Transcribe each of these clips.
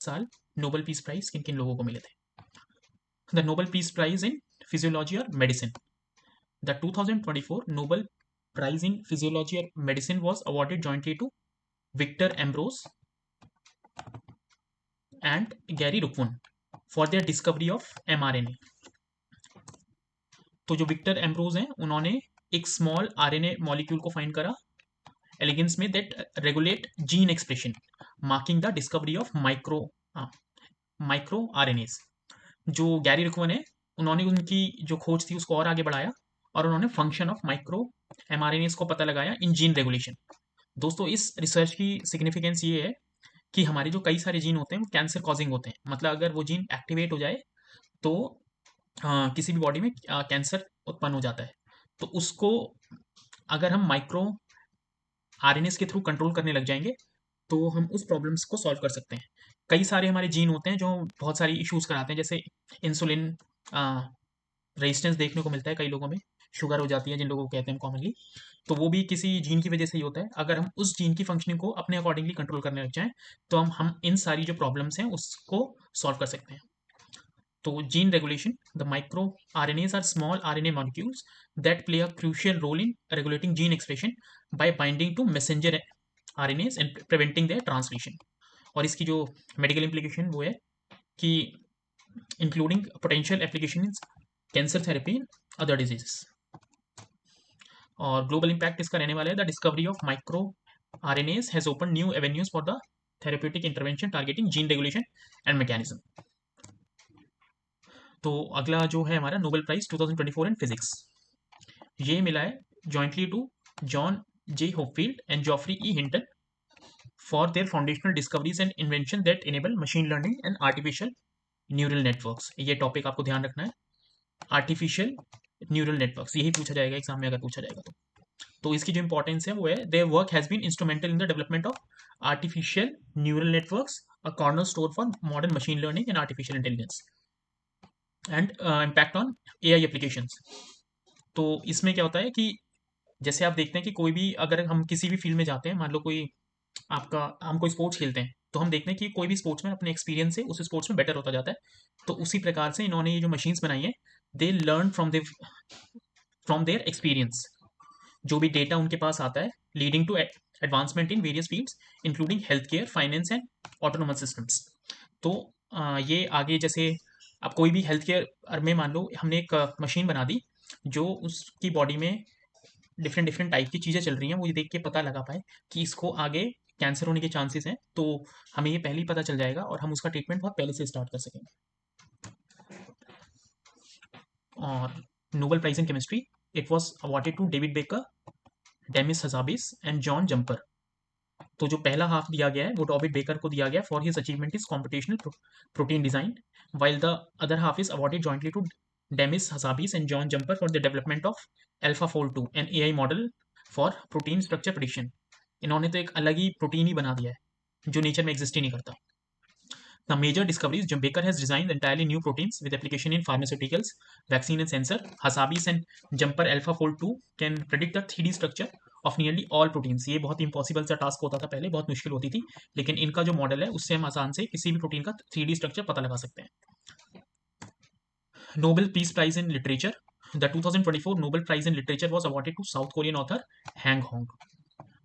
साल Nobel peace prize किन किन लोगों को मिले थे? The Nobel peace prize in physiology और medicine, the 2024 Nobel prize in physiology और medicine was awarded jointly to Victor Ambros and Gary Ruvkun for their discovery of mRNA। तो जो विक्टर एम्ब्रोज हैं उन्होंने एक स्मॉल आरएनए मॉलिक्यूल को find करा elegans में that regulate gene expression, marking the discovery of micro RNAs. जो Gary Ruvkun है उन्होंने उनकी जो खोज थी उसको और आगे बढ़ाया और उन्होंने फंक्शन ऑफ माइक्रो एमआरएनएस को पता लगाया इन जीन रेगुलेशन। दोस्तों इस रिसर्च की सिग्निफिकेंस ये है कि हमारे जो कई सारे जीन होते हैं वो कैंसर कॉजिंग होते हैं, मतलब अगर वो जीन एक्टिवेट हो जाए तो किसी भी बॉडी में कैंसर उत्पन्न हो जाता है। तो उसको अगर हम माइक्रो आरएनएस के थ्रू कंट्रोल करने लग जाएंगे तो हम उस प्रॉब्लम्स को सॉल्व कर सकते हैं। कई सारे हमारे जीन होते हैं जो बहुत सारी इश्यूज कराते हैं, जैसे इंसुलिन रेजिस्टेंस देखने को मिलता है कई लोगों में, शुगर हो जाती है जिन लोगों को कहते हैं कॉमनली, तो वो भी किसी जीन की वजह से ही होता है। अगर हम उस जीन की फंक्शनिंग को अपने अकॉर्डिंगली कंट्रोल करने लग जाएं तो हम इन सारी जो प्रॉब्लम्स हैं उसको सॉल्व कर सकते हैं। तो gene regulation, the micro RNAs are small RNA molecules that play a crucial role in regulating gene expression by binding to messenger RNAs and preventing their translation. और इसकी जो मेडिकल इम्प्लीकेशन वो है कि including potential application in cancer therapy in other diseases. और global impact इसका रहने वाला है the discovery of micro RNAs has open new avenues for the therapeutic intervention targeting gene regulation and mechanism. तो अगला जो है हमारा नोबेल प्राइज 2024 इन फिजिक्स, ये मिला है jointly to John J Hopfield and Geoffrey E Hinton for their foundational discoveries and invention that enable machine learning and artificial neural networks. ये topic आपको ध्यान रखना है, आर्टिफिशियल न्यूरल नेटवर्क्स, यही पूछा जाएगा एग्जाम में अगर पूछा जाएगा तो इसकी जो इंपॉर्टेंस है वो है their work has been instrumental in the development of artificial neural networks, a corner store for modern machine learning and artificial intelligence and impact on AI applications. तो इसमें क्या होता है कि जैसे आप देखते हैं कि कोई भी अगर हम किसी भी फील्ड में जाते हैं, मान लो कोई आपका हम कोई स्पोर्ट्स खेलते हैं तो हम देखते हैं कि कोई भी स्पोर्ट्स में अपने एक्सपीरियंस से उस स्पोर्ट्स में बेटर होता जाता है। तो उसी प्रकार से इन्होंने ये जो मशीन्स बनाई है they learn from their experience, जो भी डेटा उनके पास आता है leading to advancement in various fields including health care, finance and autonomous systems. तो ये आगे जैसे अब कोई भी हेल्थ केयर में मान लो हमने एक मशीन बना दी जो उसकी बॉडी में डिफरेंट डिफरेंट टाइप की चीज़ें चल रही हैं, वो ये देख के पता लगा पाए कि इसको आगे कैंसर होने के चांसेस हैं, तो हमें ये पहले ही पता चल जाएगा और हम उसका ट्रीटमेंट बहुत पहले से स्टार्ट कर सकेंगे। और Nobel prize in chemistry, it was awarded to David Baker, Demis Hassabis and John Jumper. तो जो पहला हाफ दिया गया है वो डेविड बेकर को दिया गया for his achievement is computational protein design, while the other half is awarded jointly to Demis Hassabis and John Jumper for the development of AlphaFold 2 an AI model for protein structure prediction. इन्होंने तो एक अलग ही protein ही बना दिया है जो nature में exist ही नहीं करता। The major discoveries, Jim Baker has designed entirely new proteins with application in pharmaceuticals, vaccine and sensor. Hasabi's and Jumper AlphaFold 2 can predict the 3D structure of nearly all proteins. ये बहुत impossible सा task होता था पहले, बहुत मुश्किल होती थी, लेकिन इनका जो मॉडल है उससे हम आसान से किसी भी प्रोटीन का 3D स्ट्रक्चर पता लगा सकते हैं। Nobel Peace Prize in Literature. The 2024 Nobel Prize in Literature was awarded to South Korean author Hang Hong.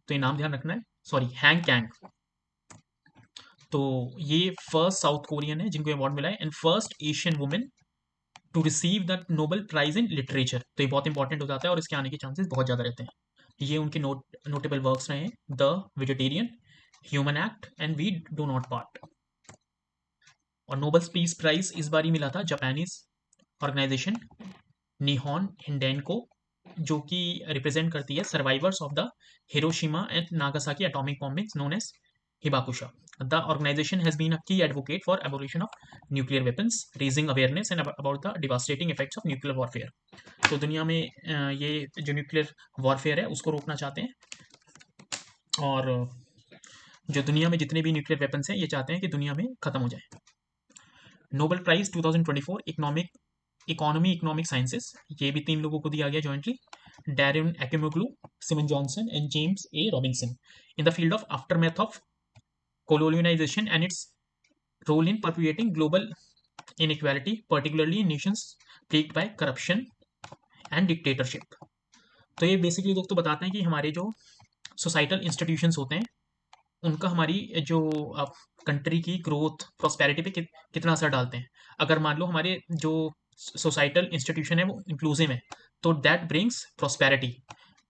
तो ये नाम ध्यान रखना है, सॉरी हैंग कैंग। तो ये फर्स्ट साउथ कोरियन है जिनको अवार्ड मिला है and first Asian women to receive the Nobel prize in literature. तो ये बहुत इंपॉर्टेंट हो जाता है और इसके आने के चांसेस बहुत ज़्यादा रहते हैं। ये उनके नोटेबल वर्क्स रहे हैं, the vegetarian, human act and we do not part. और नोबेल पीस प्राइज इस बार ही मिला था जापानीज ऑर्गेनाइजेशन निहॉन हिंडेनको, जो कि रिप्रेजेंट करती है survivors of the Hiroshima and Nagasaki atomic bombings known as Hibakusha. The organization has been a key advocate for abolition of nuclear weapons, raising awareness and about the devastating effects of nuclear warfare. तो दुनिया में ये जो nuclear warfare है उसको रोकना चाहते हैं और जो दुनिया में जितने भी न्यूक्लियर वेपन्स हैं ये चाहते हैं कि दुनिया में खत्म हो जाए। Nobel prize 2024 economy economic sciences, ये भी 3 लोगों को दिया गया jointly, Daron Acemoglu, Simon Johnson and James A Robinson, in the field of aftermath of colonialization and its role in perpetuating global inequality particularly in nations plagued by corruption and dictatorship. तो ये basically दोस्तों बताते हैं कि हमारे जो societal institutions होते हैं उनका हमारी जो कंट्री की ग्रोथ प्रॉस्पेरिटी पे कितना असर डालते हैं। अगर मान लो हमारे जो सोसाइटल इंस्टीट्यूशन है वो इंक्लूसिव है तो दैट ब्रिंग्स प्रॉस्पेरिटी,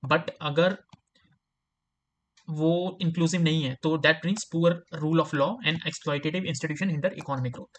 बट अगर वो इंक्लूसिव नहीं है तो that brings poor rule of law and exploitative institution hinder economic growth.